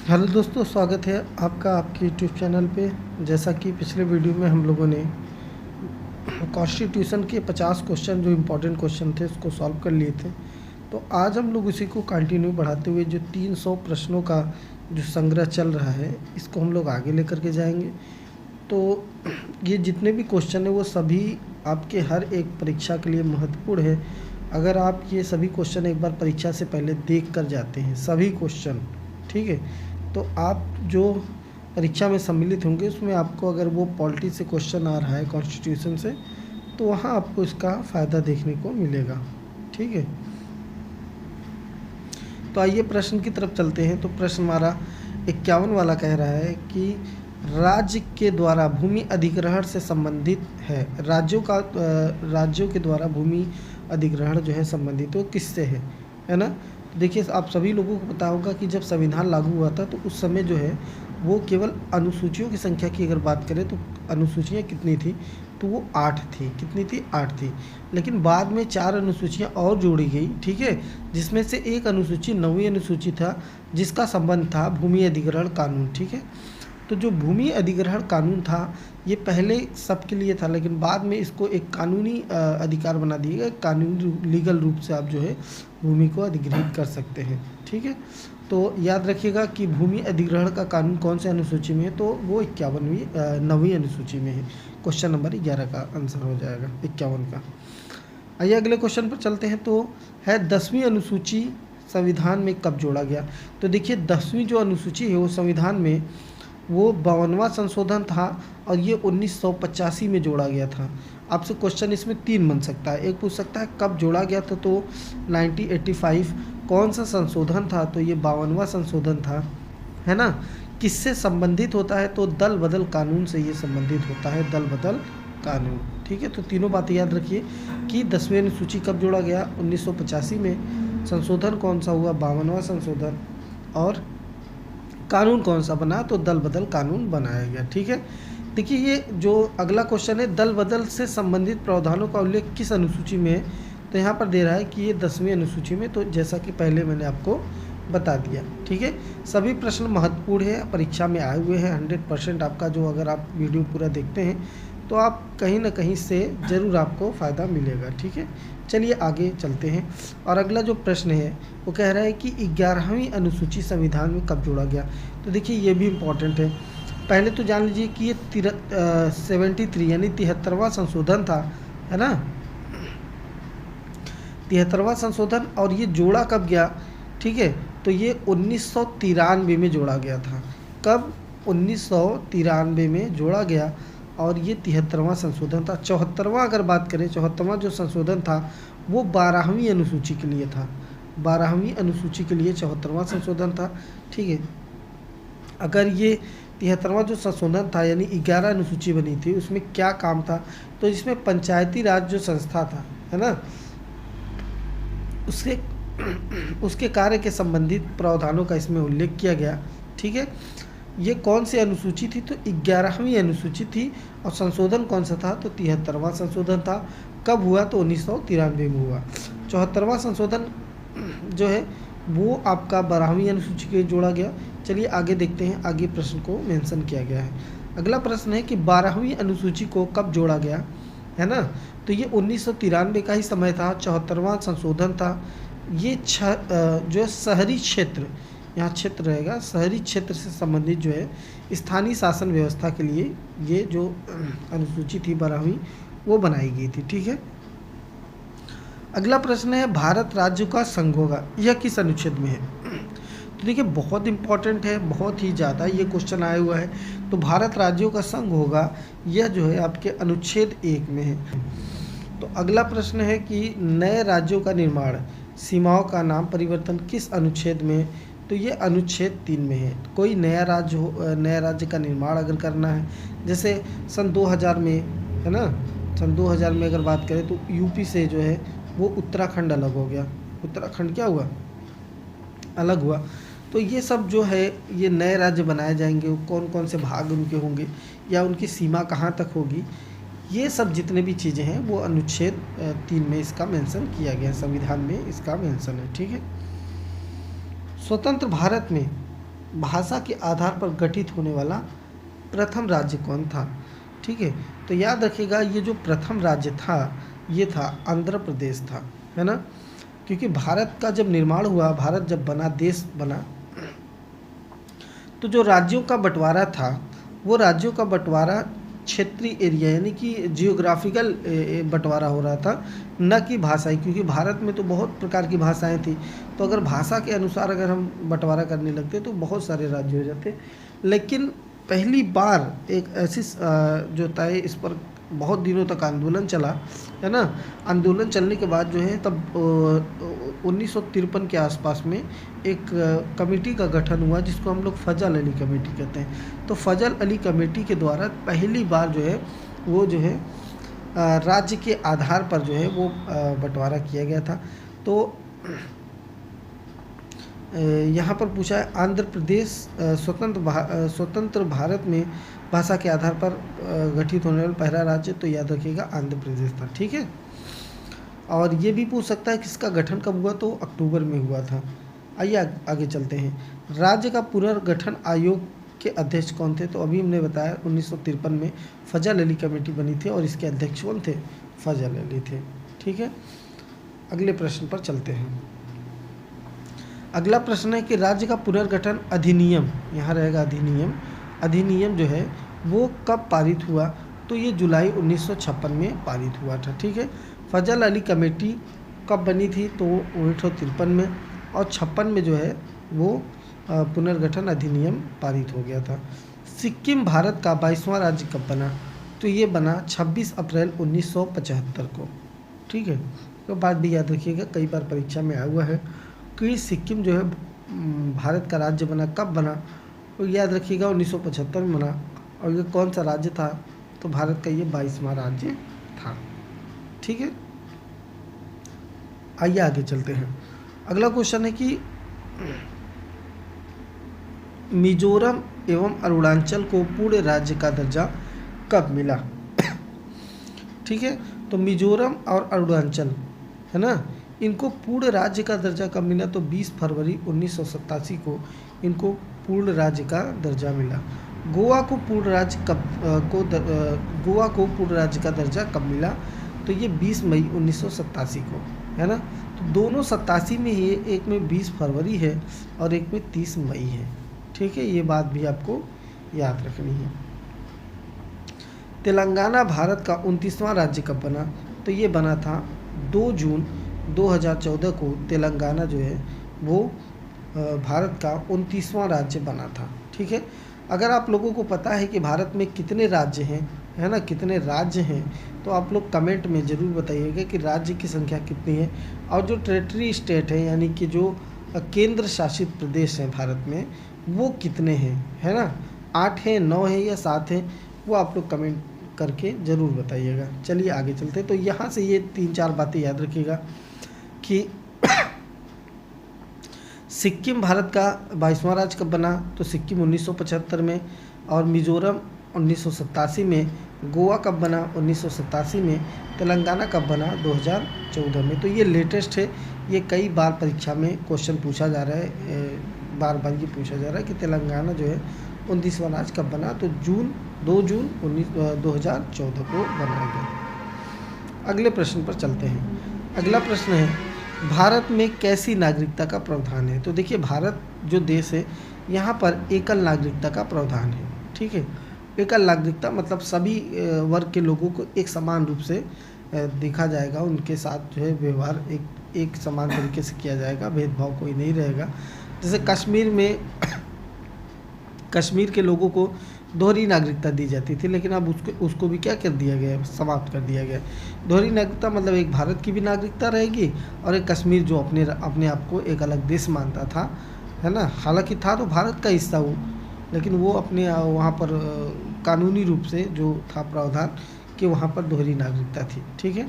Hello दोस्तों, स्वागत है आपका आपके यूट्यूब चैनल पे। जैसा कि पिछले वीडियो में हम लोगों ने कॉन्स्टिट्यूशन के 50 क्वेश्चन जो इम्पोर्टेंट क्वेश्चन थे उसको सॉल्व कर लिए थे। तो आज हम लोग उसी को कंटिन्यू बढ़ाते हुए जो 300 प्रश्नों का जो संग्रह चल रहा है इसको हम लोग आगे लेकर के जाएंगे। तो ये जितने भी क्वेश्चन है वो सभी आपके हर एक परीक्षा के लिए महत्वपूर्ण है। अगर आप ये सभी क्वेश्चन एक बार परीक्षा से पहले देख कर जाते हैं सभी क्वेश्चन, ठीक है, तो आप जो परीक्षा में सम्मिलित होंगे उसमें आपको अगर वो पॉलिटी से क्वेश्चन आ रहा है कॉन्स्टिट्यूशन से, तो वहाँ आपको इसका फ़ायदा देखने को मिलेगा। ठीक है, तो आइए प्रश्न की तरफ चलते हैं। तो प्रश्न हमारा 51 वाला कह रहा है कि राज्य के द्वारा भूमि अधिग्रहण से संबंधित है। राज्यों के द्वारा भूमि अधिग्रहण जो है संबंधित वो किससे है ना। देखिए, आप सभी लोगों को पता होगा कि जब संविधान लागू हुआ था तो उस समय जो है वो केवल अनुसूचियों की संख्या की अगर बात करें तो अनुसूचियाँ कितनी थी, तो वो 8 थी। कितनी थी? 8 थी। लेकिन बाद में 4 अनुसूचियाँ और जोड़ी गई, ठीक है, जिसमें से एक अनुसूची 9वीं अनुसूची था जिसका संबंध था भूमि अधिग्रहण कानून। ठीक है, तो जो भूमि अधिग्रहण कानून था ये पहले सबके लिए था, लेकिन बाद में इसको एक कानूनी अधिकार बना दिया गया। कानूनी लीगल रूप से आप जो है भूमि को अधिग्रहित कर सकते हैं। ठीक है, तो याद रखिएगा कि भूमि अधिग्रहण का कानून कौन से अनुसूची में है, तो वो 9वीं अनुसूची में है। क्वेश्चन नंबर 11 का आंसर हो जाएगा 51 का। आइए अगले क्वेश्चन पर चलते हैं। तो है 10वीं अनुसूची संविधान में कब जोड़ा गया। तो देखिए, 10वीं जो अनुसूची है वो संविधान में वो 52वां संशोधन था और ये 1985 में जोड़ा गया था। आपसे क्वेश्चन इसमें 3 बन सकता है। एक पूछ सकता है कब जोड़ा गया था, तो 1985। कौन सा संशोधन था, तो ये 52वां संशोधन था, है ना। किससे संबंधित होता है, तो दल बदल कानून से ये संबंधित होता है, दल बदल कानून। ठीक है, तो तीनों बातें याद रखिए कि 10वीं अनुसूची कब जोड़ा गया, 1985 में। संशोधन कौन सा हुआ, 52वां संशोधन। और कानून कौन सा बना, तो दल बदल कानून बनाया गया। ठीक है, देखिए ये जो अगला क्वेश्चन है, दल बदल से संबंधित प्रावधानों का उल्लेख किस अनुसूची में है, तो यहाँ पर दे रहा है कि ये 10वीं अनुसूची में। तो जैसा कि पहले मैंने आपको बता दिया। ठीक है, सभी प्रश्न महत्वपूर्ण है, परीक्षा में आए हुए हैं 100%। आपका जो अगर आप वीडियो पूरा देखते हैं तो आप कहीं ना कहीं से ज़रूर आपको फ़ायदा मिलेगा। ठीक है, चलिए आगे चलते हैं। और अगला जो प्रश्न है वो कह रहा है कि 11वीं अनुसूची संविधान में कब जोड़ा गया। तो देखिए ये भी इम्पोर्टेंट है। पहले तो जान लीजिए कि ये 73 यानी 73वां संशोधन था, है ना, 73वां संशोधन। और ये जोड़ा कब गया, ठीक है, तो ये 1993 में जोड़ा गया था। कब? 1993 में जोड़ा गया और ये 73वां संशोधन था। 74वां अगर बात करें, 74वां जो संशोधन था वो 12वीं अनुसूची के लिए था। 12वीं अनुसूची के लिए 74वां संशोधन था। ठीक है, अगर ये 73वां जो संशोधन था यानी 11 अनुसूची बनी थी, उसमें क्या काम था, तो इसमें पंचायती राज जो संस्था था, है ना, उसके कार्य के संबंधित प्रावधानों का इसमें उल्लेख किया गया। ठीक है, ये कौन सी अनुसूची थी, तो 11वीं अनुसूची थी। और संशोधन कौन सा था, तो 73वां संशोधन था। कब हुआ, तो 1993 में हुआ। 74वां संशोधन जो है वो आपका 12वीं अनुसूची के जोड़ा गया। चलिए आगे देखते हैं, आगे प्रश्न को मेंशन किया गया है। अगला प्रश्न है कि 12वीं अनुसूची को कब जोड़ा गया, है ना, तो ये 1993 का ही समय था। 74वां संशोधन था। ये जो है शहरी क्षेत्र, यहाँ क्षेत्र रहेगा, शहरी क्षेत्र से संबंधित जो है स्थानीय शासन व्यवस्था के लिए ये जो अनुसूची थी 12वीं वो बनाई गई थी। ठीक है, अगला प्रश्न है भारत राज्य का संघ होगा, यह किस अनुच्छेद में है। तो देखिए बहुत इंपॉर्टेंट है, बहुत ही ज़्यादा ये क्वेश्चन आया हुआ है। तो भारत राज्यों का संघ होगा, यह जो है आपके अनुच्छेद 1 में है। तो अगला प्रश्न है कि नए राज्यों का निर्माण, सीमाओं का नाम परिवर्तन किस अनुच्छेद में है, तो ये अनुच्छेद 3 में है। कोई नया राज्य का निर्माण अगर करना है, जैसे सन 2000 में, है ना, सन 2000 में अगर बात करें तो यूपी से जो है वो उत्तराखंड अलग हो गया। उत्तराखंड क्या हुआ, अलग हुआ। तो ये सब जो है ये नए राज्य बनाए जाएंगे, कौन कौन से भाग उनके होंगे या उनकी सीमा कहाँ तक होगी, ये सब जितने भी चीज़ें हैं वो अनुच्छेद 3 में इसका मेंशन किया गया है, संविधान में इसका मेंशन है। ठीक है, स्वतंत्र भारत में भाषा के आधार पर गठित होने वाला प्रथम राज्य कौन था? ठीक है, तो याद रखिएगा ये जो प्रथम राज्य था ये था आंध्र प्रदेश था, है ना। क्योंकि भारत का जब निर्माण हुआ, भारत जब बना, देश बना, तो जो राज्यों का बंटवारा था वो राज्यों का बंटवारा क्षेत्रीय एरिया यानी कि जियोग्राफिकल बंटवारा हो रहा था, न कि भाषाई। क्योंकि भारत में तो बहुत प्रकार की भाषाएं थी, तो अगर भाषा के अनुसार अगर हम बंटवारा करने लगते तो बहुत सारे राज्य हो जाते। लेकिन पहली बार एक ऐसी जो तय इस पर बहुत दिनों तक आंदोलन चला, है ना। आंदोलन चलने के बाद जो है तब 1953 के आसपास में एक कमेटी का गठन हुआ जिसको हम लोग फजल अली कमेटी कहते हैं। तो फजल अली कमेटी के द्वारा पहली बार जो है वो जो है राज्य के आधार पर जो है वो बंटवारा किया गया था। तो यहाँ पर पूछा है आंध्र प्रदेश स्वतंत्र भारत में भाषा के आधार पर गठित होने वाला पहला राज्य, तो याद रखिएगा आंध्र प्रदेश था। ठीक है, और ये भी पूछ सकता है कि इसका गठन कब हुआ, तो अक्टूबर में हुआ था। आइए आगे चलते हैं। राज्य का पुनर्गठन आयोग के अध्यक्ष कौन थे? तो अभी हमने बताया 1953 में फजल अली कमेटी बनी थी और इसके अध्यक्ष कौन थे? फजल अली थे। ठीक है, अगले प्रश्न पर चलते हैं। अगला प्रश्न है कि राज्य का पुनर्गठन अधिनियम, यहाँ रहेगा अधिनियम जो है वो कब पारित हुआ? तो ये जुलाई 1956 में पारित हुआ था। ठीक है, फजल अली कमेटी कब बनी थी? तो 1953 में, और 56 में जो है वो पुनर्गठन अधिनियम पारित हो गया था। सिक्किम भारत का 22वां राज्य कब बना? तो ये बना 26 अप्रैल 1975 को। ठीक है, तो बात भी याद रखिएगा, कई बार परीक्षा में आया हुआ है कि सिक्किम जो है भारत का राज्य बना, कब बना? तो याद रखिएगा 1975 में बना। और ये कौन सा राज्य था? तो भारत का ये 22वां राज्य था। ठीक है, आइए आगे चलते हैं। अगला क्वेश्चन है कि मिजोरम एवं अरुणाचल को पूर्ण राज्य का दर्जा कब मिला? ठीक है, तो मिजोरम और अरुणाचल, है ना, इनको पूर्ण राज्य का दर्जा कब मिला? तो 20 फरवरी 1987 को इनको पूर्ण राज्य का दर्जा मिला। गोवा को पूर्ण राज्य गोवा को पूर्ण राज्य का दर्जा कब मिला? तो ये 20 मई 1987 को, है ना। तो दोनों 87 में ही, एक में 20 फरवरी है और एक में 30 मई है। ठीक है, ये बात भी आपको याद रखनी है। तेलंगाना भारत का 29वां राज्य कब बना? तो ये बना था 2 जून 2014 को। तेलंगाना जो है वो भारत का 29वां राज्य बना था। ठीक है, अगर आप लोगों को पता है कि भारत में कितने राज्य हैं, है ना, कितने राज्य हैं, तो आप लोग कमेंट में ज़रूर बताइएगा कि राज्य की संख्या कितनी है। और जो टेरिटरी स्टेट है यानी कि जो केंद्र शासित प्रदेश हैं भारत में, वो कितने हैं, है ना, 8 हैं, 9 हैं या 7 हैं, वो आप लोग कमेंट करके ज़रूर बताइएगा। चलिए आगे चलते हैं। तो यहाँ से ये 3-4 बातें याद रखिएगा कि सिक्किम भारत का 22वां राज्य कब बना? तो सिक्किम 1975 में, और मिजोरम 1987 में, गोवा कब बना? 1987 में, तेलंगाना कब बना? 2014 में। तो ये लेटेस्ट है, ये कई बार परीक्षा में क्वेश्चन पूछा जा रहा है, बार बार ये पूछा जा रहा है कि तेलंगाना जो है 29वां राज्य कब बना? तो 2 जून 2014 को बनाया गया। अगले प्रश्न पर चलते हैं। अगला प्रश्न है भारत में कैसी नागरिकता का प्रावधान है? तो देखिए, भारत जो देश है यहाँ पर एकल नागरिकता का प्रावधान है। ठीक है, एकल नागरिकता मतलब सभी वर्ग के लोगों को एक समान रूप से देखा जाएगा, उनके साथ जो है व्यवहार एक समान तरीके से किया जाएगा, भेदभाव कोई नहीं रहेगा। जैसे कश्मीर में कश्मीर के लोगों को दोहरी नागरिकता दी जाती थी, लेकिन अब उसको भी क्या कर दिया गया है? समाप्त कर दिया गया है। दोहरी नागरिकता मतलब एक भारत की भी नागरिकता रहेगी और एक कश्मीर जो अपने आप को एक अलग देश मानता था, है ना, हालांकि था तो भारत का हिस्सा वो, लेकिन वो अपने वहाँ पर कानूनी रूप से जो था प्रावधान कि वहाँ पर दोहरी नागरिकता थी। ठीक है,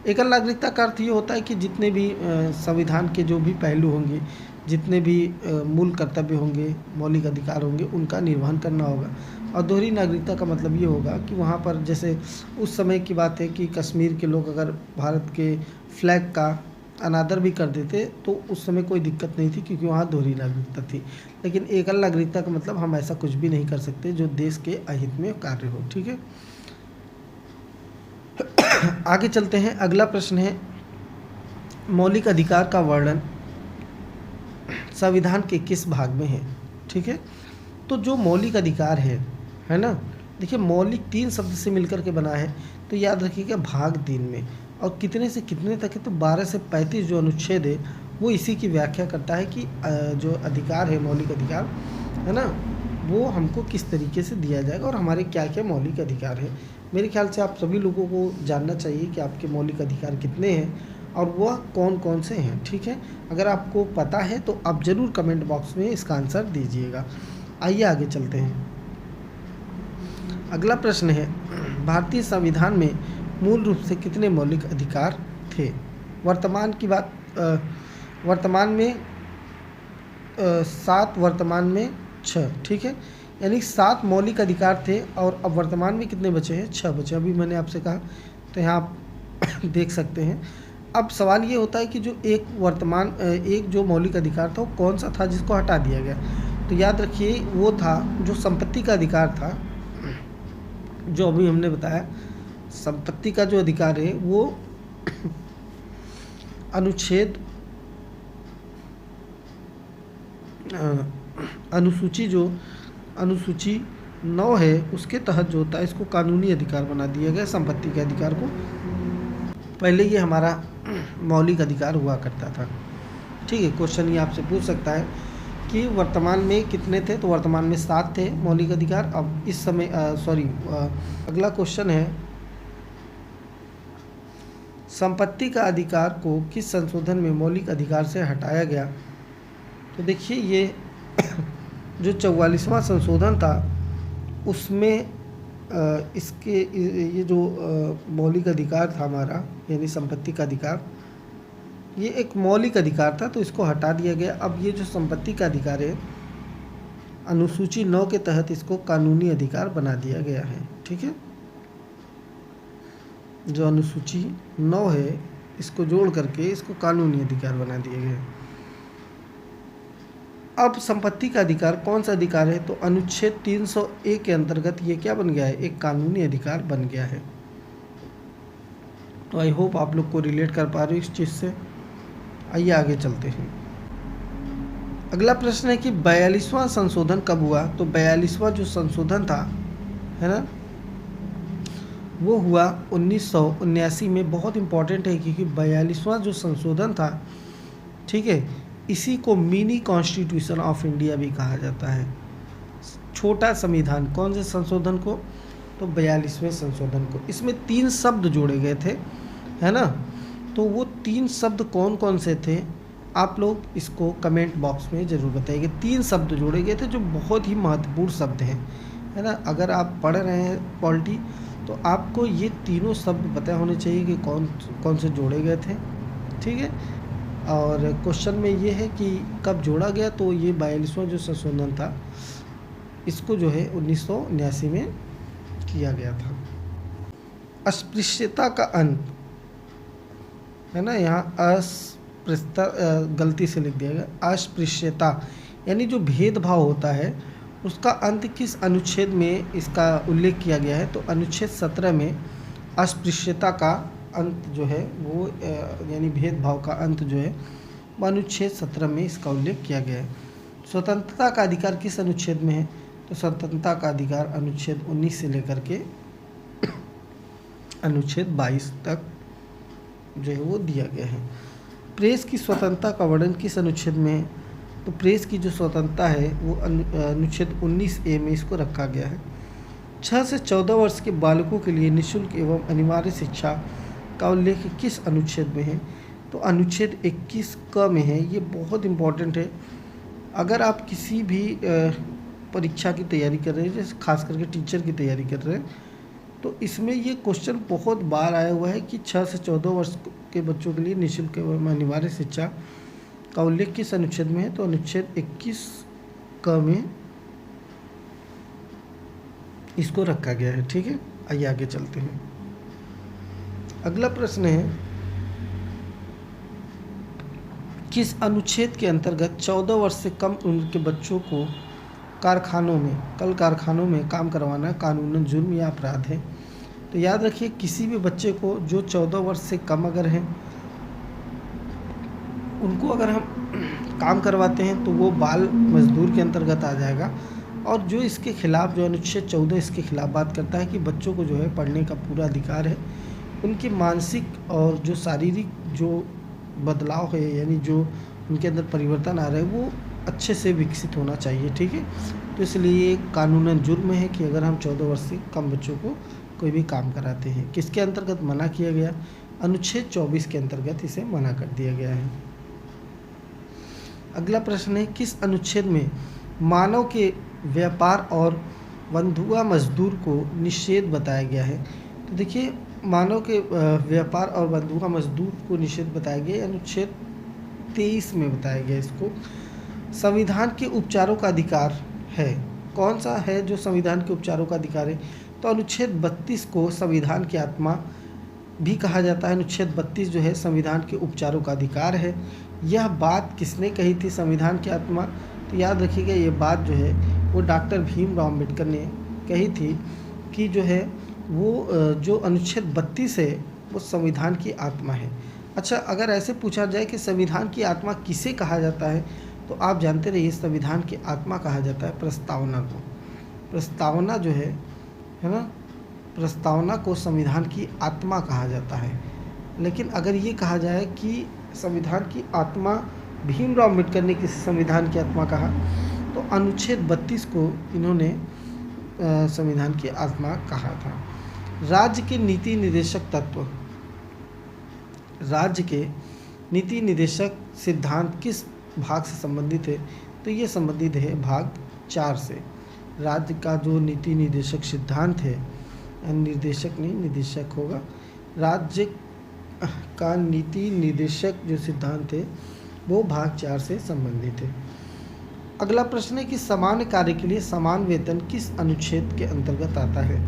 एकल नागरिकता का अर्थ ये होता है कि जितने भी संविधान के जो भी पहलू होंगे, जितने भी मूल कर्तव्य होंगे, मौलिक अधिकार होंगे, उनका निर्वहन करना होगा। और दोहरी नागरिकता का मतलब ये होगा कि वहाँ पर, जैसे उस समय की बात है कि कश्मीर के लोग अगर भारत के फ्लैग का अनादर भी कर देते तो उस समय कोई दिक्कत नहीं थी, क्योंकि वहाँ दोहरी नागरिकता थी। लेकिन एकल नागरिकता का मतलब हम ऐसा कुछ भी नहीं कर सकते जो देश के अहित में कार्य हो। ठीक है, आगे चलते हैं। अगला प्रश्न है, मौलिक अधिकार का वर्णन संविधान के किस भाग में है? ठीक है, तो जो मौलिक अधिकार है ना, देखिए मौलिक 3 शब्द से मिलकर के बना है, तो याद रखिएगा भाग 3 में। और कितने से कितने तक है? तो 12 से 35 जो अनुच्छेद है वो इसी की व्याख्या करता है कि जो अधिकार है, मौलिक अधिकार है ना, वो हमको किस तरीके से दिया जाएगा और हमारे क्या क्या मौलिक अधिकार है। मेरे ख्याल से आप सभी लोगों को जानना चाहिए कि आपके मौलिक अधिकार कितने हैं और वह कौन कौन से हैं। ठीक है, अगर आपको पता है तो आप ज़रूर कमेंट बॉक्स में इसका आंसर दीजिएगा। आइए आगे चलते हैं। अगला प्रश्न है, भारतीय संविधान में मूल रूप से कितने मौलिक अधिकार थे? वर्तमान की बात वर्तमान में 7, वर्तमान में 6। ठीक है, यानी 7 मौलिक अधिकार थे और अब वर्तमान में कितने बचे हैं? 6 बचे। अभी मैंने आपसे कहा, तो यहाँ आप देख सकते हैं। अब सवाल ये होता है कि जो एक जो मौलिक अधिकार था वो कौन सा था जिसको हटा दिया गया? तो याद रखिए वो था जो संपत्ति का अधिकार था, जो अभी हमने बताया। संपत्ति का जो अधिकार है वो अनुच्छेद अनुसूची 9 है उसके तहत जो होता है इसको कानूनी अधिकार बना दिया गया। संपत्ति के अधिकार को पहले ये हमारा मौलिक अधिकार हुआ करता था। ठीक है, क्वेश्चन ये आपसे पूछ सकता है कि वर्तमान में कितने थे? तो वर्तमान में 7 थे मौलिक अधिकार। अब इस समय अगला क्वेश्चन है, संपत्ति का अधिकार को किस संशोधन में मौलिक अधिकार से हटाया गया? तो देखिए ये जो 44वां संशोधन था उसमें इसके ये जो मौलिक अधिकार था हमारा, यानी संपत्ति का अधिकार, ये एक मौलिक अधिकार था तो इसको हटा दिया गया। अब ये जो संपत्ति का अधिकार है अनुसूची 9 के तहत इसको कानूनी अधिकार बना दिया गया है। ठीक है, जो अनुसूची 9 है इसको जोड़ करके इसको कानूनी अधिकार बना दिया गया। अब संपत्ति का अधिकार कौन सा अधिकार है? तो अनुच्छेद 301 के अंतर्गत ये क्या बन गया है? एक कानूनी अधिकार बन गया है। तो आई होप आप लोग को रिलेट कर पा रहे हो इस चीज़ से। आइए आगे चलते हैं। अगला प्रश्न है कि 42वां संशोधन कब हुआ? तो 42वां जो संशोधन था है ना, वो हुआ 1979 में। बहुत इम्पॉर्टेंट है क्योंकि 42वां जो संशोधन था, ठीक है, इसी को मिनी कॉन्स्टिट्यूशन ऑफ इंडिया भी कहा जाता है, छोटा संविधान। कौन से संशोधन को? तो 42वें संशोधन को। इसमें 3 शब्द जोड़े गए थे है ना, तो वो 3 शब्द कौन कौन से थे? आप लोग इसको कमेंट बॉक्स में ज़रूर बताइए। 3 शब्द जोड़े गए थे जो बहुत ही महत्वपूर्ण शब्द हैं है ना। अगर आप पढ़ रहे हैं पॉलिटी तो आपको ये तीनों शब्द पता होने चाहिए कि कौन कौन से जोड़े गए थे। ठीक है, और क्वेश्चन में ये है कि कब जोड़ा गया? तो ये 42वां जो संशोधन था इसको जो है 1979 में किया गया था। अस्पृश्यता का अंत है ना, यहाँ अस्पृश्यता गलती से लिख दिया गया। अस्पृश्यता यानी जो भेदभाव होता है उसका अंत किस अनुच्छेद में इसका उल्लेख किया गया है? तो अनुच्छेद 17 में अस्पृश्यता का अंत जो है वो यानी भेदभाव का अंत जो है वो अनुच्छेद 17 में इसका उल्लेख किया गया है। स्वतंत्रता का अधिकार किस अनुच्छेद में है? तो स्वतंत्रता का अधिकार अनुच्छेद 19 से लेकर के अनुच्छेद 22 तक जो है वो दिया गया है। प्रेस की स्वतंत्रता का वर्णन किस अनुच्छेद में है? तो प्रेस की जो स्वतंत्रता है वो अनुच्छेद 19A में इसको रखा गया है। 6 से 14 वर्ष के बालकों के लिए निःशुल्क एवं अनिवार्य शिक्षा का उल्लेख किस अनुच्छेद में है? तो अनुच्छेद 21 क में है। ये बहुत इम्पॉर्टेंट है। अगर आप किसी भी परीक्षा की तैयारी कर रहे हैं, जैसे खास करके टीचर की तैयारी कर रहे हैं, तो इसमें ये क्वेश्चन बहुत बार आया हुआ है कि 6 से 14 वर्ष के बच्चों के लिए निःशुल्क एवं अनिवार्य शिक्षा का उल्लेख किस अनुच्छेद में है? तो अनुच्छेद 21 क में इसको रखा गया है। ठीक है, आइए आगे चलते हैं। अगला प्रश्न है किस अनुच्छेद के अंतर्गत 14 वर्ष से कम उम्र के बच्चों को कल कारखानों में काम करवाना कानूनन जुर्म या अपराध है? तो याद रखिए, किसी भी बच्चे को जो 14 वर्ष से कम अगर हैं, उनको अगर हम काम करवाते हैं तो वो बाल मजदूर के अंतर्गत आ जाएगा। और जो इसके खिलाफ, जो अनुच्छेद 14 इसके खिलाफ बात करता है कि बच्चों को जो है पढ़ने का पूरा अधिकार है, उनकी मानसिक और जो शारीरिक जो बदलाव है, यानी जो उनके अंदर परिवर्तन आ रहा है, वो अच्छे से विकसित होना चाहिए। ठीक है, तो इसलिए कानूनन जुर्म है कि अगर हम 14 वर्ष से कम बच्चों को कोई भी काम कराते हैं। किसके अंतर्गत मना किया गया? अनुच्छेद 24 के अंतर्गत इसे मना कर दिया गया है। अगला प्रश्न है, किस अनुच्छेद में मानव के व्यापार और बंधुआ मजदूर को निषेध बताया गया है? तो देखिए, मानव के व्यापार और बंधुआ मजदूर को निषेध बताया गया अनुच्छेद 23 में बताया गया। इसको संविधान के उपचारों का अधिकार है। कौन सा है जो संविधान के उपचारों का अधिकार है? तो अनुच्छेद 32 को संविधान की आत्मा भी कहा जाता है। अनुच्छेद 32 जो है संविधान के उपचारों का अधिकार है। यह बात किसने कही थी, संविधान की आत्मा? तो याद रखिएगा, ये बात जो है वो डॉक्टर भीमराव अम्बेडकर ने कही थी कि जो है वो जो अनुच्छेद 32 है वो संविधान की आत्मा है। अच्छा, अगर ऐसे पूछा जाए कि संविधान की आत्मा किसे कहा जाता है, तो आप जानते रहिए संविधान की आत्मा कहा जाता है प्रस्तावना को। प्रस्तावना जो है ना, प्रस्तावना को संविधान की आत्मा कहा जाता है। लेकिन अगर ये कहा जाए कि संविधान की आत्मा, भीमराव अम्बेडकर ने किसी संविधान की आत्मा कहा, तो अनुच्छेद 32 को इन्होंने संविधान की आत्मा कहा था। राज्य के नीति निर्देशक तत्व, राज्य के नीति निर्देशक सिद्धांत किस भाग से संबंधित है? तो ये संबंधित है भाग 4 से। राज्य का जो नीति निर्देशक सिद्धांत है, निर्देशक नहीं निदेशक होगा, राज्य का नीति निर्देशक जो सिद्धांत है वो भाग 4 से संबंधित है। अगला प्रश्न है कि सामान्य कार्य के लिए समान वेतन किस अनुच्छेद के अंतर्गत आता है?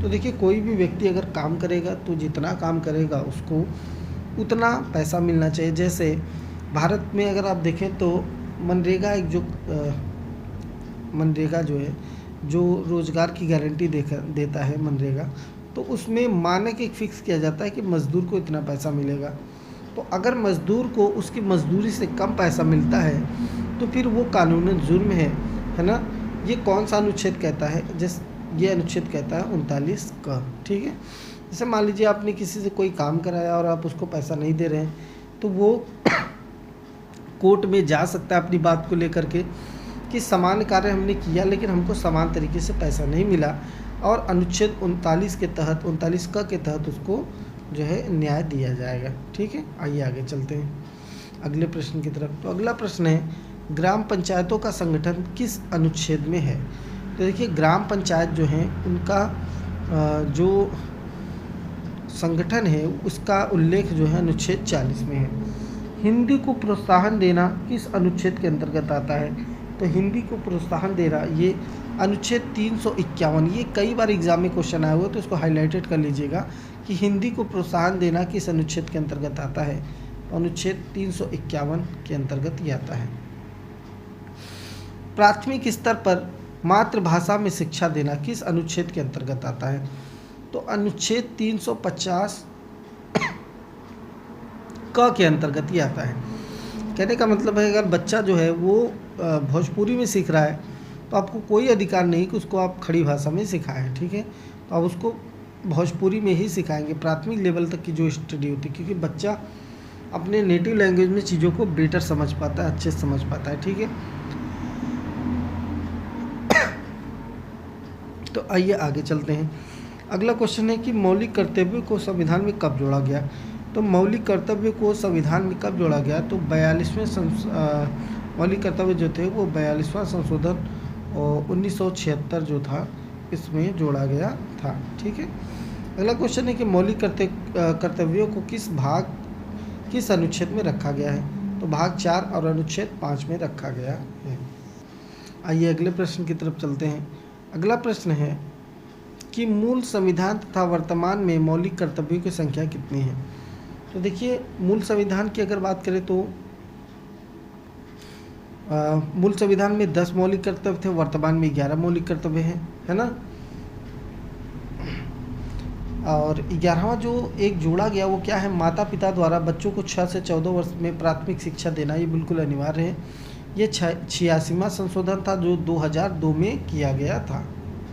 तो देखिए, कोई भी व्यक्ति अगर काम करेगा तो जितना काम करेगा उसको उतना पैसा मिलना चाहिए। जैसे भारत में अगर आप देखें तो मनरेगा मनरेगा जो है, जो रोज़गार की गारंटी देता है मनरेगा, तो उसमें मानक एक फिक्स किया जाता है कि मज़दूर को इतना पैसा मिलेगा। तो अगर मज़दूर को उसकी मजदूरी से कम पैसा मिलता है तो फिर वो कानूनन जुर्म है ना। ये कौन सा अनुच्छेद कहता है? ये अनुच्छेद कहता है 39 का। ठीक है, जैसे मान लीजिए आपने किसी से कोई काम कराया और आप उसको पैसा नहीं दे रहे हैं, तो वो कोर्ट में जा सकता है अपनी बात को लेकर के कि समान कार्य हमने किया लेकिन हमको समान तरीके से पैसा नहीं मिला, और अनुच्छेद 39 के तहत, 39 का के तहत उसको जो है न्याय दिया जाएगा। ठीक है, आइए आगे चलते हैं अगले प्रश्न की तरफ। तो अगला प्रश्न है, ग्राम पंचायतों का संगठन किस अनुच्छेद में है? तो देखिए, ग्राम पंचायत जो हैं उनका जो संगठन है उसका उल्लेख जो है अनुच्छेद 40 में है। हिंदी को प्रोत्साहन देना किस अनुच्छेद के अंतर्गत आता है? तो हिंदी को प्रोत्साहन देना ये अनुच्छेद 351, ये कई बार एग्जाम में क्वेश्चन आया हुआ, तो इसको हाईलाइटेड कर लीजिएगा कि हिंदी को प्रोत्साहन देना किस अनुच्छेद के अंतर्गत आता है? अनुच्छेद 351 के अंतर्गत ये आता है। प्राथमिक स्तर पर मातृभाषा में शिक्षा देना किस अनुच्छेद के अंतर्गत आता है? तो अनुच्छेद 350 क के अंतर्गत ये आता है। कहने का मतलब है, अगर बच्चा जो है वो भोजपुरी में सीख रहा है तो आपको कोई अधिकार नहीं कि उसको आप खड़ी भाषा में सिखाएं। ठीक है, तो आप उसको भोजपुरी में ही सिखाएंगे प्राथमिक लेवल तक की जो स्टडी होती है, क्योंकि बच्चा अपने नेटिव लैंग्वेज में चीज़ों को बेटर समझ पाता है, अच्छे से समझ पाता है। ठीक है, तो आइए आगे चलते हैं। अगला क्वेश्चन है कि मौलिक कर्तव्य को संविधान में कब जोड़ा गया? तो मौलिक कर्तव्य को संविधान में कब जोड़ा गया? तो 42वें मौलिक कर्तव्य जो थे वो 42वां संशोधन और 1976 जो था इसमें जोड़ा गया था। ठीक है, अगला क्वेश्चन है कि मौलिक कर्तव्यों को किस अनुच्छेद में रखा गया है? तो भाग 4 और अनुच्छेद 5 में रखा गया है। आइए अगले प्रश्न की तरफ चलते हैं। अगला प्रश्न है कि मूल संविधान तथा वर्तमान में मौलिक कर्तव्यों की संख्या कितनी है? तो देखिए, मूल संविधान की अगर बात करें तो मूल संविधान में 10 मौलिक कर्तव्य थे, वर्तमान में 11 मौलिक कर्तव्य हैं, है ना। और 11वां जो एक जोड़ा गया वो क्या है, माता पिता द्वारा बच्चों को 6 से 14 वर्ष में प्राथमिक शिक्षा देना, ये बिल्कुल अनिवार्य है। ये 86वां संशोधन था जो 2002 में किया गया था।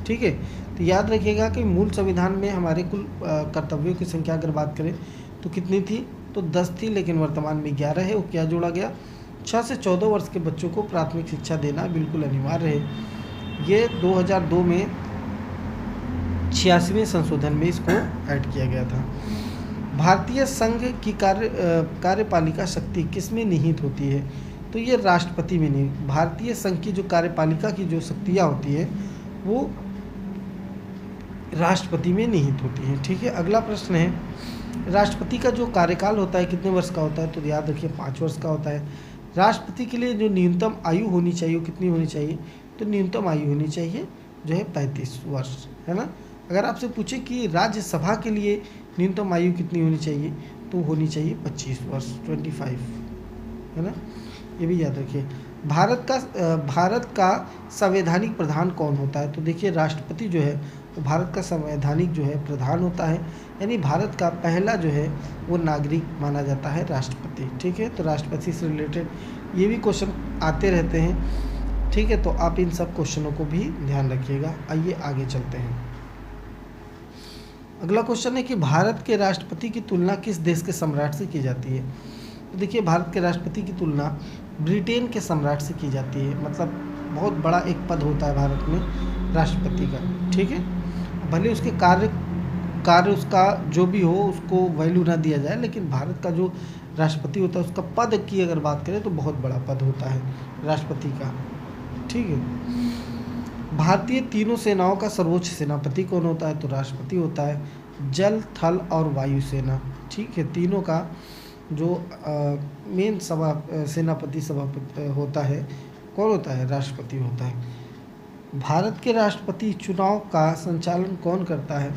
ठीक है, तो याद रखिएगा कि मूल संविधान में हमारे कुल कर्तव्यों की संख्या अगर बात करें तो कितनी थी, तो 10 थी, लेकिन वर्तमान में 11 है। वो क्या जोड़ा गया, 6 से 14 वर्ष के बच्चों को प्राथमिक शिक्षा देना बिल्कुल अनिवार्य है। ये 2002 में 86वें संशोधन में इसको ऐड किया गया था। भारतीय संघ की कार्यपालिका शक्ति किसमें निहित होती है, तो ये राष्ट्रपति में नहीं। भारतीय संघ की जो कार्यपालिका की जो शक्तियाँ होती है वो राष्ट्रपति में निहित होती है। ठीक है, अगला प्रश्न है, राष्ट्रपति का जो कार्यकाल होता है कितने वर्ष का होता है, तो याद रखिए 5 वर्ष का होता है। राष्ट्रपति के लिए जो न्यूनतम आयु होनी चाहिए वो कितनी होनी चाहिए, तो न्यूनतम आयु होनी चाहिए जो है 35 वर्ष, है ना। अगर आपसे पूछे कि राज्यसभा के लिए न्यूनतम आयु कितनी होनी चाहिए, तो होनी चाहिए 25 वर्ष, 25, है ना, ये भी याद रखिए। भारत का संवैधानिक प्रधान कौन होता है, तो देखिए राष्ट्रपति जो है वो भारत का संवैधानिक जो है प्रधान होता है, यानी भारत का पहला जो है वो नागरिक माना जाता है राष्ट्रपति। ठीक है, तो राष्ट्रपति से रिलेटेड ये भी क्वेश्चन आते रहते हैं। ठीक है, तो आप इन सब क्वेश्चनों को भी ध्यान रखिएगा। आइए आगे चलते हैं। अगला क्वेश्चन है कि भारत के राष्ट्रपति की तुलना किस देश के सम्राट से की जाती है, तो देखिए भारत के राष्ट्रपति की तुलना ब्रिटेन के सम्राट से की जाती है। मतलब बहुत बड़ा एक पद होता है भारत में राष्ट्रपति का। ठीक है, भले उसके कार्य उसका जो भी हो उसको वैल्यू ना दिया जाए, लेकिन भारत का जो राष्ट्रपति होता है उसका पद की अगर बात करें तो बहुत बड़ा पद होता है राष्ट्रपति का। ठीक है, भारतीय तीनों सेनाओं का सर्वोच्च सेनापति कौन होता है, तो राष्ट्रपति होता है। जल, थल और वायु सेना, ठीक है, तीनों का जो मेन सेनापति सभापति होता है कौन होता है, राष्ट्रपति होता है। भारत के राष्ट्रपति चुनाव का संचालन कौन करता है,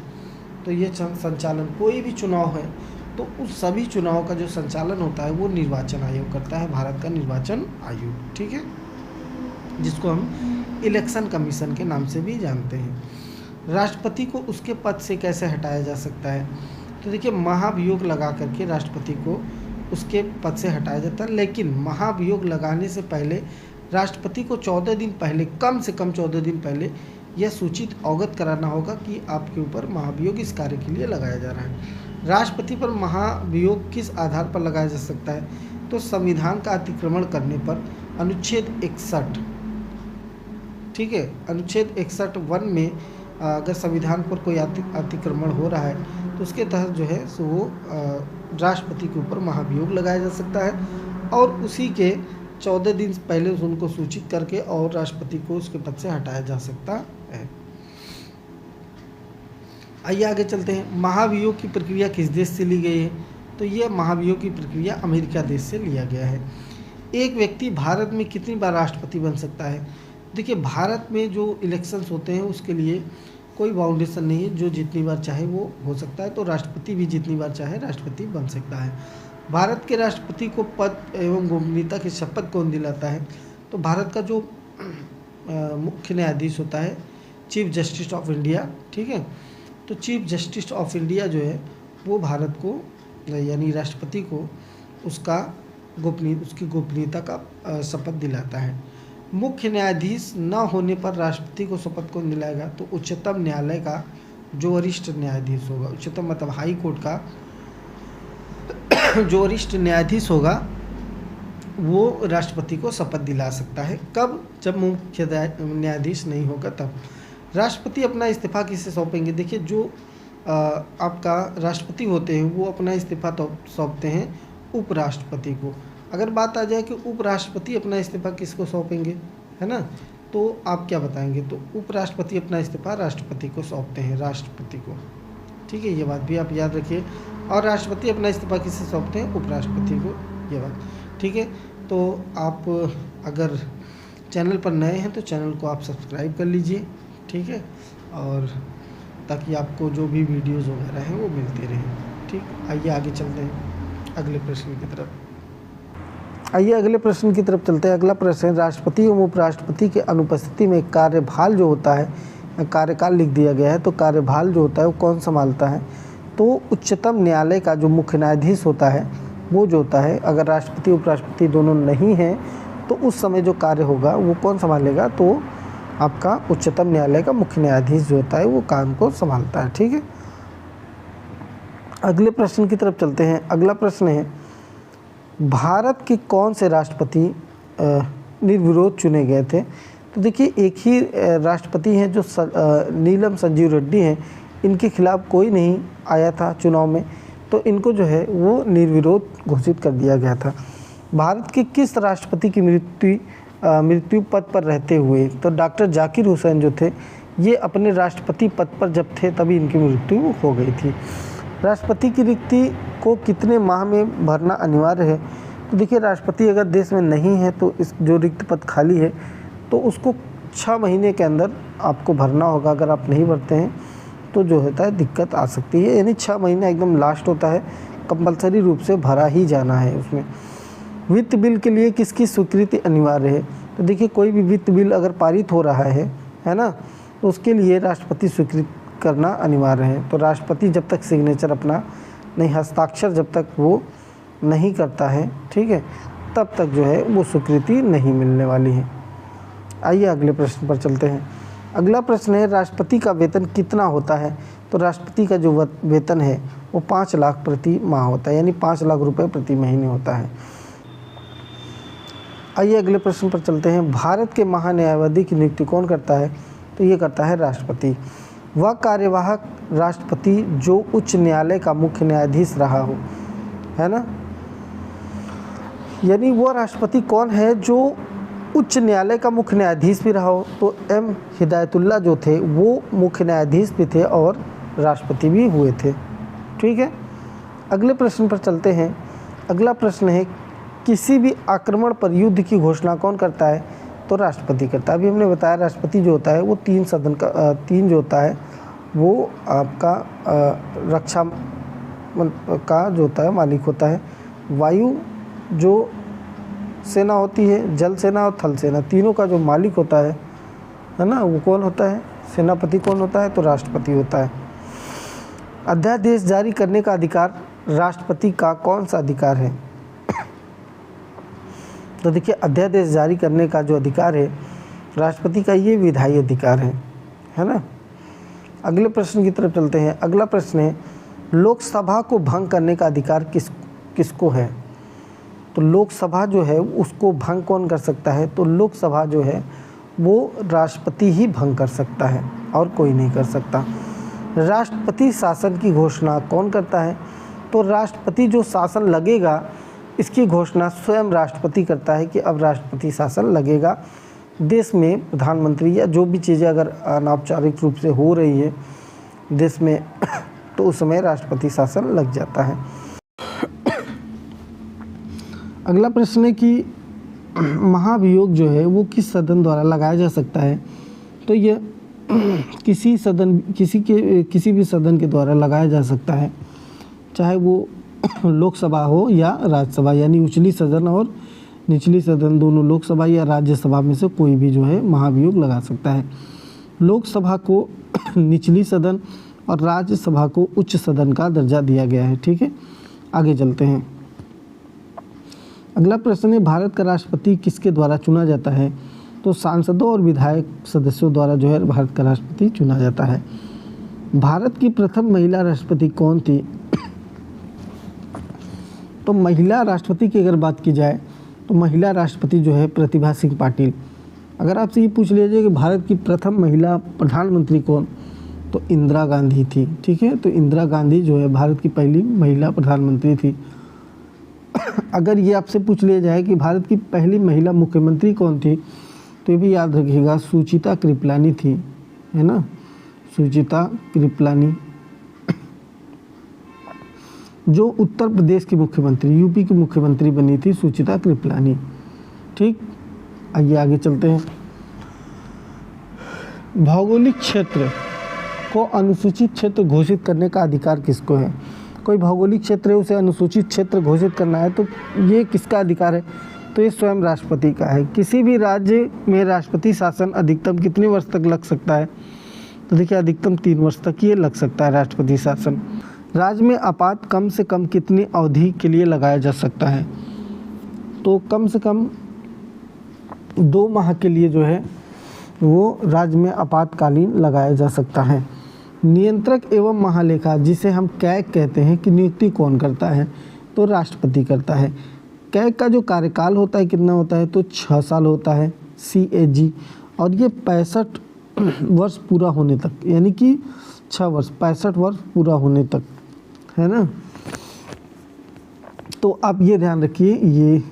तो ये संचालन कोई भी चुनाव है तो उस सभी चुनाव का जो संचालन होता है वो निर्वाचन आयोग करता है, भारत का निर्वाचन आयोग। ठीक है, जिसको हम इलेक्शन कमीशन के नाम से भी जानते हैं। राष्ट्रपति को उसके पद से कैसे हटाया जा सकता है, तो देखिए महाभियोग लगा करके राष्ट्रपति को उसके पद से हटाया जाता है, लेकिन महाभियोग लगाने से पहले राष्ट्रपति को 14 दिन पहले, कम से कम 14 दिन पहले यह सूचित अवगत कराना होगा कि आपके ऊपर महाभियोग इस कार्य के लिए लगाया जा रहा है। राष्ट्रपति पर महाभियोग किस आधार पर लगाया जा सकता है, तो संविधान का अतिक्रमण करने पर अनुच्छेद 61, ठीक है, अनुच्छेद 61(1) में अगर संविधान पर कोई अतिक्रमण हो रहा है तो उसके तहत जो है सो वो राष्ट्रपति के ऊपर महाभियोग लगाया जा सकता है, और उसी के 14 दिन पहले उनको सूचित करके और राष्ट्रपति को उसके पद से हटाया जा सकता है। आइए आगे चलते हैं। महाभियोग की प्रक्रिया किस देश से ली गई है, तो यह महाभियोग की प्रक्रिया अमेरिका देश से लिया गया है। एक व्यक्ति भारत में कितनी बार राष्ट्रपति बन सकता है, देखिए भारत में जो इलेक्शंस होते हैं उसके लिए कोई बाउंडेशन नहीं है, जो जितनी बार चाहे वो हो सकता है, तो राष्ट्रपति भी जितनी बार चाहे राष्ट्रपति बन सकता है। भारत के राष्ट्रपति को पद एवं गोपनीयता की शपथ कौन दिलाता है, तो भारत का जो मुख्य न्यायाधीश होता है चीफ जस्टिस ऑफ इंडिया, ठीक है, तो चीफ जस्टिस ऑफ इंडिया जो है वो भारत को यानी राष्ट्रपति को उसकी गोपनीयता का शपथ दिलाता है। मुख्य न्यायाधीश न होने पर राष्ट्रपति को शपथ कौन दिलाएगा, तो उच्चतम न्यायालय का जो वरिष्ठ न्यायाधीश होगा, उच्चतम मतलब हाई कोर्ट का जो वरिष्ठ न्यायाधीश होगा वो राष्ट्रपति को शपथ दिला सकता है। कब, जब मुख्य न्यायाधीश नहीं होगा तब। राष्ट्रपति अपना इस्तीफा किसे सौंपेंगे, देखिए जो आपका राष्ट्रपति होते हैं वो अपना इस्तीफा तो सौंपते हैं उपराष्ट्रपति को। अगर बात आ जाए कि उपराष्ट्रपति अपना इस्तीफा किसको सौंपेंगे, है ना, तो आप क्या बताएंगे, तो उपराष्ट्रपति अपना इस्तीफा राष्ट्रपति को सौंपते हैं, राष्ट्रपति को। ठीक है, ये बात भी आप याद रखिए। और राष्ट्रपति अपना इस्तीफा किसे सौंपते हैं, उपराष्ट्रपति को, ये बात ठीक है। तो आप अगर चैनल पर नए हैं तो चैनल को आप सब्सक्राइब कर लीजिए, ठीक है, और ताकि आपको जो भी वीडियोज़ वगैरह हैं वो मिलते रहें। ठीक, आइए आगे चलते हैं अगले प्रश्न की तरफ। आइए अगले प्रश्न की तरफ चलते हैं। अगला प्रश्न है, राष्ट्रपति एवं उपराष्ट्रपति के अनुपस्थिति में कार्यभार जो होता है, कार्यकाल लिख दिया गया है, तो कार्यभार जो होता है वो कौन संभालता है? तो उच्चतम न्यायालय का जो मुख्य न्यायाधीश होता है वो जो होता है, अगर राष्ट्रपति उपराष्ट्रपति दोनों नहीं हैं तो उस समय जो कार्य होगा वो कौन संभालेगा? तो आपका उच्चतम न्यायालय का मुख्य न्यायाधीश जो होता है वो काम को संभालता है। ठीक है, अगले प्रश्न की तरफ चलते हैं। अगला प्रश्न है, भारत के कौन से राष्ट्रपति निर्विरोध चुने गए थे? तो देखिए, एक ही राष्ट्रपति हैं जो नीलम संजीव रेड्डी हैं, इनके खिलाफ कोई नहीं आया था चुनाव में, तो इनको जो है वो निर्विरोध घोषित कर दिया गया था। भारत के किस राष्ट्रपति की मृत्यु पद पर रहते हुए? तो डॉक्टर जाकिर हुसैन जो थे, ये अपने राष्ट्रपति पद पर जब थे तभी इनकी मृत्यु हो गई थी। राष्ट्रपति की रिक्ति को कितने माह में भरना अनिवार्य है? तो देखिए, राष्ट्रपति अगर देश में नहीं है तो इस जो रिक्त पद खाली है तो उसको 6 महीने के अंदर आपको भरना होगा। अगर आप नहीं भरते हैं तो जो होता है दिक्कत आ सकती है, यानी 6 महीना एकदम लास्ट होता है, कंपलसरी रूप से भरा ही जाना है उसमें। वित्त बिल के लिए किसकी स्वीकृति अनिवार्य है? तो देखिए, कोई भी वित्त बिल अगर पारित हो रहा है ना, तो उसके लिए राष्ट्रपति स्वीकृत करना अनिवार्य है। तो राष्ट्रपति जब तक सिग्नेचर अपना नहीं, हस्ताक्षर जब तक वो नहीं करता है, ठीक है, तब तक जो है वो स्वीकृति नहीं मिलने वाली है। आइए अगले प्रश्न पर चलते हैं। अगला प्रश्न है, राष्ट्रपति का वेतन कितना होता है? तो राष्ट्रपति का जो वेतन है वो 5 लाख प्रति माह होता है, यानी 5 लाख रुपए प्रति महीने होता है। आइए अगले प्रश्न पर चलते हैं। भारत के महान्यायवादी की नियुक्ति कौन करता है? तो ये करता है राष्ट्रपति। वह कार्यवाहक राष्ट्रपति जो उच्च न्यायालय का मुख्य न्यायाधीश रहा हो, है ना, यानी वो राष्ट्रपति कौन है जो उच्च न्यायालय का मुख्य न्यायाधीश भी रहा हो? तो एम हिदायतुल्लाह जो थे वो मुख्य न्यायाधीश भी थे और राष्ट्रपति भी हुए थे। ठीक है, अगले प्रश्न पर चलते हैं। अगला प्रश्न है, किसी भी आक्रमण पर युद्ध की घोषणा कौन करता है? तो राष्ट्रपति करता है। अभी हमने बताया राष्ट्रपति जो होता है वो 3 सदन का 3 जो होता है वो आपका रक्षा का जो होता है मालिक होता है। वायु जो सेना होती है, जल सेना और थल सेना, तीनों का जो मालिक होता है ना, वो कौन होता है? सेनापति कौन होता है? तो राष्ट्रपति होता है। अध्यादेश जारी करने का अधिकार राष्ट्रपति का कौन सा अधिकार है? तो देखिए, अध्यादेश जारी करने का जो अधिकार है राष्ट्रपति का, ये विधायी अधिकार है ना। अगले प्रश्न की तरफ चलते हैं। अगला प्रश्न है, लोकसभा को भंग करने का अधिकार किसको है? तो लोकसभा जो है उसको भंग कौन कर सकता है? तो लोकसभा जो है वो राष्ट्रपति ही भंग कर सकता है और कोई नहीं कर सकता। राष्ट्रपति शासन की घोषणा कौन करता है? तो राष्ट्रपति जो शासन लगेगा इसकी घोषणा स्वयं राष्ट्रपति करता है कि अब राष्ट्रपति शासन लगेगा। देश में प्रधानमंत्री या जो भी चीज़ें अगर अनौपचारिक रूप से हो रही है देश में तो उस समय राष्ट्रपति शासन लग जाता है। अगला प्रश्न है कि महाभियोग जो है वो किस सदन द्वारा लगाया जा सकता है? तो यह किसी भी सदन के द्वारा लगाया जा सकता है, चाहे वो लोकसभा हो या राज्यसभा, यानी उचली सदन और निचली सदन दोनों, लोकसभा या राज्यसभा में से कोई भी जो है महाभियोग लगा सकता है। लोकसभा को निचली सदन और राज्यसभा को उच्च सदन का दर्जा दिया गया है। ठीक है, आगे चलते हैं। अगला प्रश्न है, भारत का राष्ट्रपति किसके द्वारा चुना जाता है? तो सांसदों और विधायक सदस्यों द्वारा जो है भारत का राष्ट्रपति चुना जाता है। भारत की प्रथम महिला राष्ट्रपति कौन थी? तो महिला राष्ट्रपति की अगर बात की जाए तो महिला राष्ट्रपति जो है प्रतिभा सिंह पाटिल। अगर आपसे ये पूछ लिया जाए कि भारत की प्रथम महिला प्रधानमंत्री कौन, तो इंदिरा गांधी थी। ठीक है, तो इंदिरा गांधी जो है भारत की पहली महिला प्रधानमंत्री थी। अगर ये आपसे पूछ लिया जाए कि भारत की पहली महिला मुख्यमंत्री कौन थी, तो ये भी याद रखिएगा, सुचिता कृपलानी थी, है ना, सुचिता कृपलानी, जो उत्तर प्रदेश की मुख्यमंत्री, यूपी की मुख्यमंत्री बनी थी सुचिता कृपलानी। ठीक, आइए आगे चलते हैं। भौगोलिक क्षेत्र को अनुसूचित क्षेत्र घोषित करने का अधिकार किसको है? कोई भौगोलिक क्षेत्र है उसे अनुसूचित क्षेत्र घोषित करना है, तो ये किसका अधिकार है? तो ये स्वयं राष्ट्रपति का है। किसी भी राज्य में राष्ट्रपति शासन अधिकतम कितने वर्ष तक लग सकता है? तो देखिए अधिकतम 3 वर्ष तक ये लग सकता है राष्ट्रपति शासन। राज्य में आपात कम से कम कितनी अवधि के लिए लगाया जा सकता है? तो कम से कम 2 माह के लिए जो है वो राज्य में आपातकालीन लगाया जा सकता है। नियंत्रक एवं महालेखा जिसे हम कैग कहते हैं कि नियुक्ति कौन करता है? तो राष्ट्रपति करता है। कैग का जो कार्यकाल होता है कितना होता है? तो 6 साल होता है CAG, और ये 65 वर्ष पूरा होने तक, यानी कि 6 वर्ष 65 वर्ष पूरा होने तक, है ना। तो आप ये ध्यान रखिए, ये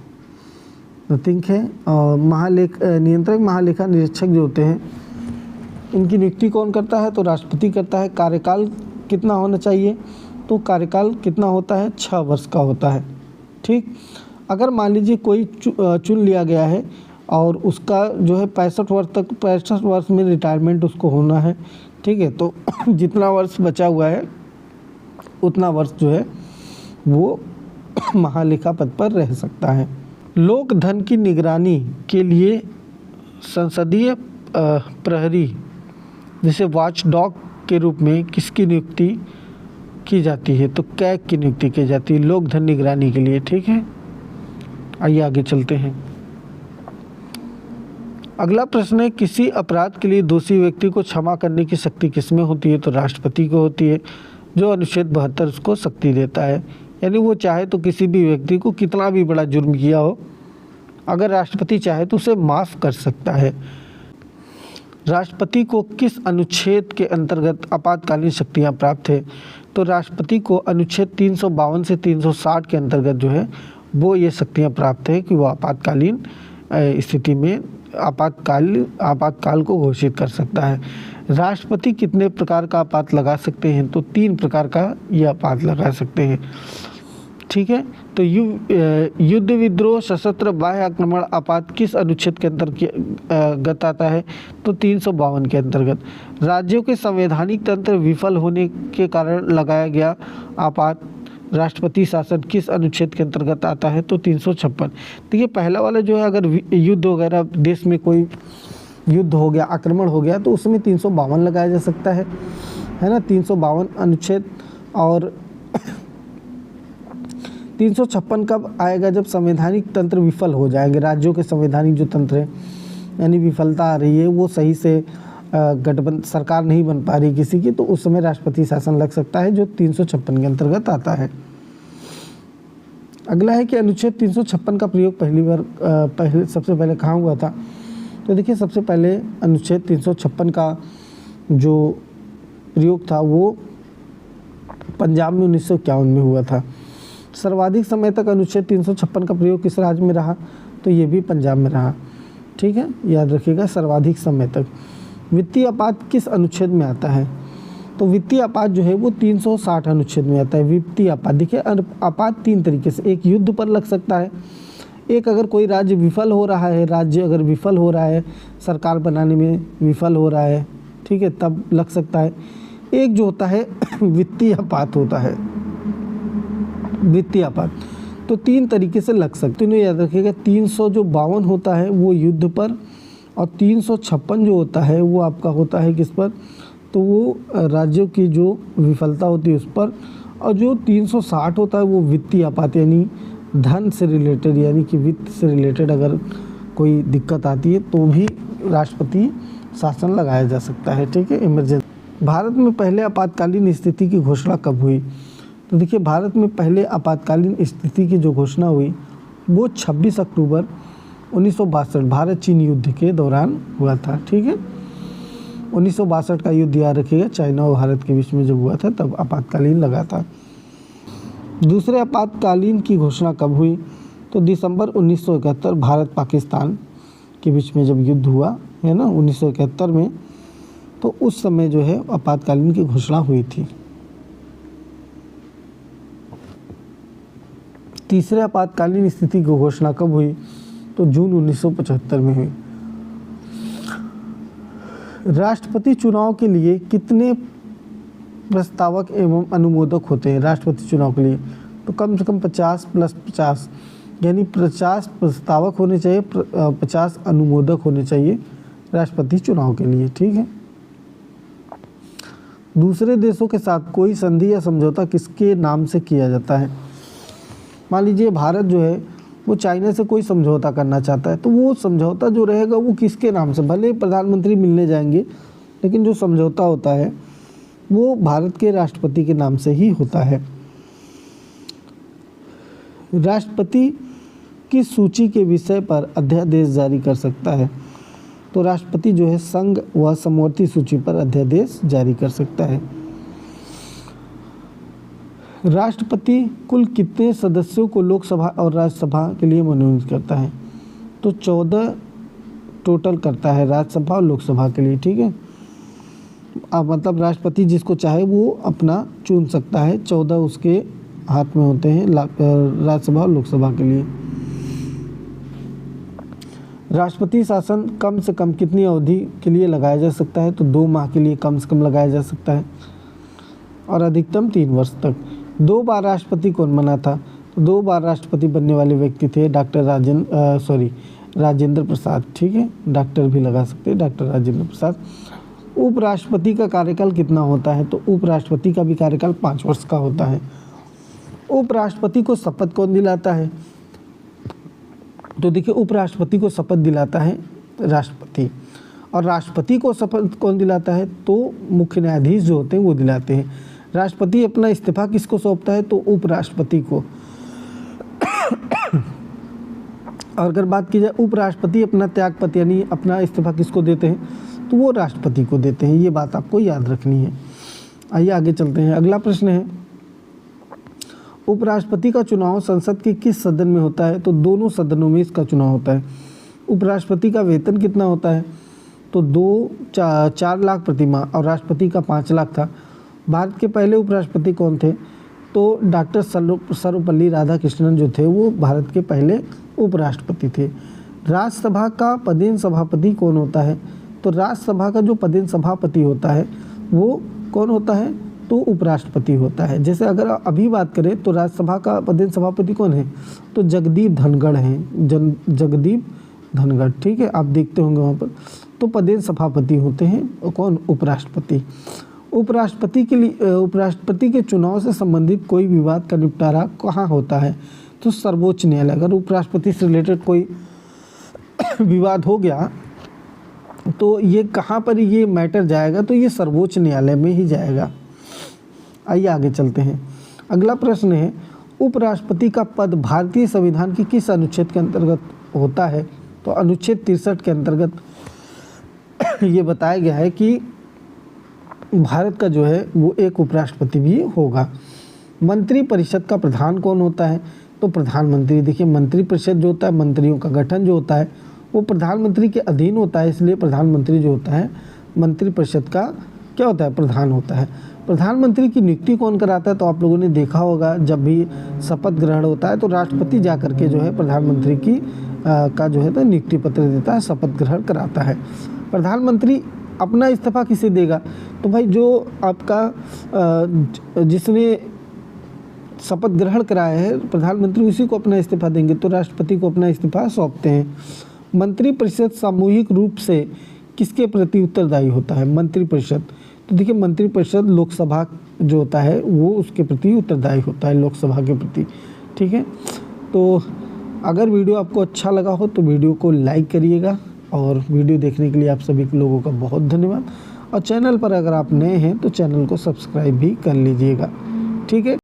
नथिंग है। और नियंत्रक महालेखा निरीक्षक जो होते हैं इनकी नियुक्ति कौन करता है? तो राष्ट्रपति करता है। कार्यकाल कितना होना चाहिए? तो कार्यकाल कितना होता है? 6 वर्ष का होता है। ठीक, अगर मान लीजिए कोई चुन लिया गया है और उसका जो है 65 वर्ष में रिटायरमेंट उसको होना है, ठीक है, तो जितना वर्ष बचा हुआ है उतना वर्ष जो है वो महालेखा पद पर रह सकता है। लोक धन की निगरानी के लिए संसदीय प्रहरी जैसे वॉच डॉग के रूप में किसकी नियुक्ति की जाती है? तो कैग की नियुक्ति की जाती है लोक धन निगरानी के लिए। ठीक है, आइए आगे चलते हैं। अगला प्रश्न है, किसी अपराध के लिए दोषी व्यक्ति को क्षमा करने की शक्ति किसमें होती है? तो राष्ट्रपति को होती है, जो अनुच्छेद 72 उसको शक्ति देता है। यानी वो चाहे तो किसी भी व्यक्ति को कितना भी बड़ा जुर्म किया हो, अगर राष्ट्रपति चाहे तो उसे माफ़ कर सकता है। राष्ट्रपति को किस अनुच्छेद के अंतर्गत आपातकालीन शक्तियाँ प्राप्त है? तो राष्ट्रपति को अनुच्छेद 352 से 360 के अंतर्गत जो है वो ये शक्तियाँ प्राप्त है कि वो आपातकालीन स्थिति में आपातकाल को घोषित कर सकता है। राष्ट्रपति कितने प्रकार का आपात लगा सकते हैं? तो 3 प्रकार का ये आपात लगा सकते हैं। ठीक है, तो युद्ध, विद्रोह, सशस्त्र बाह्य आक्रमण आपात किस अनुच्छेद के अंतर्गत आता है? तो 352 के अंतर्गत। राज्यों के संवैधानिक तंत्र विफल होने के कारण लगाया गया आपात राष्ट्रपति शासन किस अनुच्छेद के अंतर्गत आता है? तो 356। देखिए पहला वाला जो है, अगर युद्ध वगैरह देश में कोई युद्ध हो गया, आक्रमण हो गया, तो उसमें 352 लगाया जा सकता है ना, 352 अनुच्छेद। और 356 कब आएगा? जब संवैधानिक तंत्र विफल हो जाएंगे, राज्यों के संवैधानिक जो तंत्र है यानी विफलता आ रही है, वो सही से सरकार नहीं बन पा रही किसी की, तो उस समय राष्ट्रपति शासन लग सकता है, जो 356 के अंतर्गत आता है। अगला है कि अनुच्छेद 356 का प्रयोग सबसे पहले कहाँ हुआ था? तो देखिए सबसे पहले अनुच्छेद 356 का जो प्रयोग था वो पंजाब में 1951 में हुआ था। सर्वाधिक समय तक अनुच्छेद 356 का प्रयोग किस राज्य में रहा? तो ये भी पंजाब में रहा। ठीक है, याद रखिएगा, सर्वाधिक समय तक। वित्तीय आपात किस अनुच्छेद में आता है? तो वित्तीय आपात जो है वो 360 अनुच्छेद में आता है। वित्तीय आपात, देखिए आपात 3 तरीके से, एक युद्ध पर लग सकता है, एक अगर कोई राज्य विफल हो रहा है, सरकार बनाने में विफल हो रहा है, ठीक है, तब लग सकता है। एक जो होता है वित्तीय आपात होता है, वित्तीय आपात, तो 3 तरीके से लग सकते हैं, याद रखिएगा। 352 होता है वो युद्ध पर, और 356 जो होता है वो आपका होता है किस पर? तो वो राज्यों की जो विफलता होती है उस पर। और जो 360 होता है वो वित्तीय आपात, यानी धन से रिलेटेड, यानी कि वित्त से रिलेटेड अगर कोई दिक्कत आती है तो भी राष्ट्रपति शासन लगाया जा सकता है। ठीक है, इमरजेंसी। भारत में पहले आपातकालीन स्थिति की घोषणा कब हुई? तो देखिए भारत में पहले आपातकालीन स्थिति की जो घोषणा हुई वो 26 अक्टूबर 1962 भारत चीन युद्ध के दौरान हुआ था। ठीक है, 1962 का युद्ध याद रखिएगा, चाइना और भारत के बीच में जब हुआ था तब आपातकालीन लगा था। दूसरे आपातकालीन की घोषणा कब हुई? तो दिसंबर 1971 भारत पाकिस्तान के बीच में जब युद्ध हुआ है ना 1971 में, तो उस समय जो है आपातकालीन की घोषणा हुई थी। तीसरे आपातकालीन स्थिति की घोषणा कब हुई? तो जून 1975 में हुई। राष्ट्रपति चुनाव के लिए कितने प्रस्तावक एवं अनुमोदक होते हैं? राष्ट्रपति चुनाव के लिए तो कम से कम 50 + 50, यानी 50 प्रस्तावक होने चाहिए, 50 अनुमोदक होने चाहिए राष्ट्रपति चुनाव के लिए। ठीक है। दूसरे देशों के साथ कोई संधि या समझौता किसके नाम से किया जाता है? मान लीजिए भारत जो है वो चाइना से कोई समझौता करना चाहता है, तो वो समझौता जो रहेगा वो किसके नाम से? भले प्रधानमंत्री मिलने जाएंगे, लेकिन जो समझौता होता है वो भारत के राष्ट्रपति के नाम से ही होता है। राष्ट्रपति किस सूची के विषय पर अध्यादेश जारी कर सकता है? तो राष्ट्रपति जो है संघ व समवर्ती सूची पर अध्यादेश जारी कर सकता है। राष्ट्रपति कुल कितने सदस्यों को लोकसभा और राज्यसभा के लिए मनोनीत करता है? तो 14 टोटल करता है राज्यसभा और लोकसभा के लिए। ठीक है। अब मतलब राष्ट्रपति जिसको चाहे वो अपना चुन सकता है, 14 उसके हाथ में होते हैं राज्यसभा और लोकसभा के लिए। राष्ट्रपति शासन कम से कम कितनी अवधि के लिए लगाया जा सकता है? तो 2 माह के लिए कम से कम लगाया जा सकता है और अधिकतम 3 वर्ष तक। 2 बार राष्ट्रपति कौन बना था? तो 2 बार राष्ट्रपति बनने वाले व्यक्ति थे डॉक्टर राजेंद्र प्रसाद। ठीक है, डॉक्टर भी लगा सकते हैं, डॉक्टर राजेंद्र प्रसाद। उपराष्ट्रपति का कार्यकाल कितना होता है? तो उपराष्ट्रपति का भी कार्यकाल 5 वर्ष का होता है। उपराष्ट्रपति को शपथ कौन दिलाता है? तो देखिए, उपराष्ट्रपति को शपथ दिलाता है राष्ट्रपति, और राष्ट्रपति को शपथ कौन दिलाता है? तो मुख्य न्यायाधीश जो होते हैं वो दिलाते हैं। राष्ट्रपति अपना इस्तीफा किसको सौंपता है? तो उपराष्ट्रपति को। और अगर बात की जाए उपराष्ट्रपति अपना त्यागपत्र यानी अपना इस्तीफा किसको देते हैं? तो वो राष्ट्रपति को देते हैं। ये बात आपको याद रखनी है। आइए आगे चलते हैं। अगला प्रश्न है, उपराष्ट्रपति का चुनाव संसद के किस सदन में होता है? तो दोनों सदनों में इसका चुनाव होता है। उपराष्ट्रपति का वेतन कितना होता है? तो 4 लाख प्रति माह, और राष्ट्रपति का 5 लाख था। भारत के पहले उपराष्ट्रपति कौन थे? तो डॉक्टर सर्वपल्ली राधाकृष्णन जो थे वो भारत के पहले उपराष्ट्रपति थे। राज्यसभा का पदेन सभापति कौन होता है? तो राज्यसभा का जो पदेन सभापति होता है वो कौन होता है? तो उपराष्ट्रपति होता है। जैसे अगर अभी बात करें तो राज्यसभा का पदेन सभापति कौन है? तो जगदीप धनखड़ हैं, जगदीप धनखड़। ठीक है, आप देखते होंगे वहाँ पर। तो पदेन सभापति होते हैं कौन? उपराष्ट्रपति। उपराष्ट्रपति के चुनाव से संबंधित कोई विवाद का निपटारा कहाँ होता है? तो सर्वोच्च न्यायालय। अगर उपराष्ट्रपति से रिलेटेड कोई विवाद हो गया तो ये कहाँ पर ये मैटर जाएगा? तो ये सर्वोच्च न्यायालय में ही जाएगा। आइए आगे चलते हैं। अगला प्रश्न है, उपराष्ट्रपति का पद भारतीय संविधान की किस अनुच्छेद के अंतर्गत होता है? तो अनुच्छेद 63 के अंतर्गत ये बताया गया है कि भारत का जो है वो एक उपराष्ट्रपति भी होगा। मंत्री परिषद का प्रधान कौन होता है? तो प्रधानमंत्री। देखिए, मंत्री परिषद जो होता है, मंत्रियों का गठन जो होता है वो प्रधानमंत्री के अधीन होता है, इसलिए प्रधानमंत्री जो होता है मंत्री परिषद का क्या होता है? प्रधान होता है। प्रधानमंत्री की नियुक्ति कौन कराता है? तो आप लोगों ने देखा होगा जब भी शपथ ग्रहण होता है तो राष्ट्रपति जा करके जो है प्रधानमंत्री की का जो है तो नियुक्ति पत्र देता है, शपथ ग्रहण कराता है। प्रधानमंत्री अपना इस्तीफा किसे देगा? तो भाई जो आपका जिसने शपथ ग्रहण कराया है प्रधानमंत्री उसी को अपना इस्तीफा देंगे, तो राष्ट्रपति को अपना इस्तीफा सौंपते हैं। मंत्रिपरिषद सामूहिक रूप से किसके प्रति उत्तरदायी होता है? मंत्रिपरिषद। तो देखिए, मंत्रिपरिषद लोकसभा जो होता है वो उसके प्रति उत्तरदायी होता है, लोकसभा के प्रति। ठीक है, तो अगर वीडियो आपको अच्छा लगा हो तो वीडियो को लाइक करिएगा, और वीडियो देखने के लिए आप सभी लोगों का बहुत धन्यवाद। और चैनल पर अगर आप नए हैं तो चैनल को सब्सक्राइब भी कर लीजिएगा। ठीक है।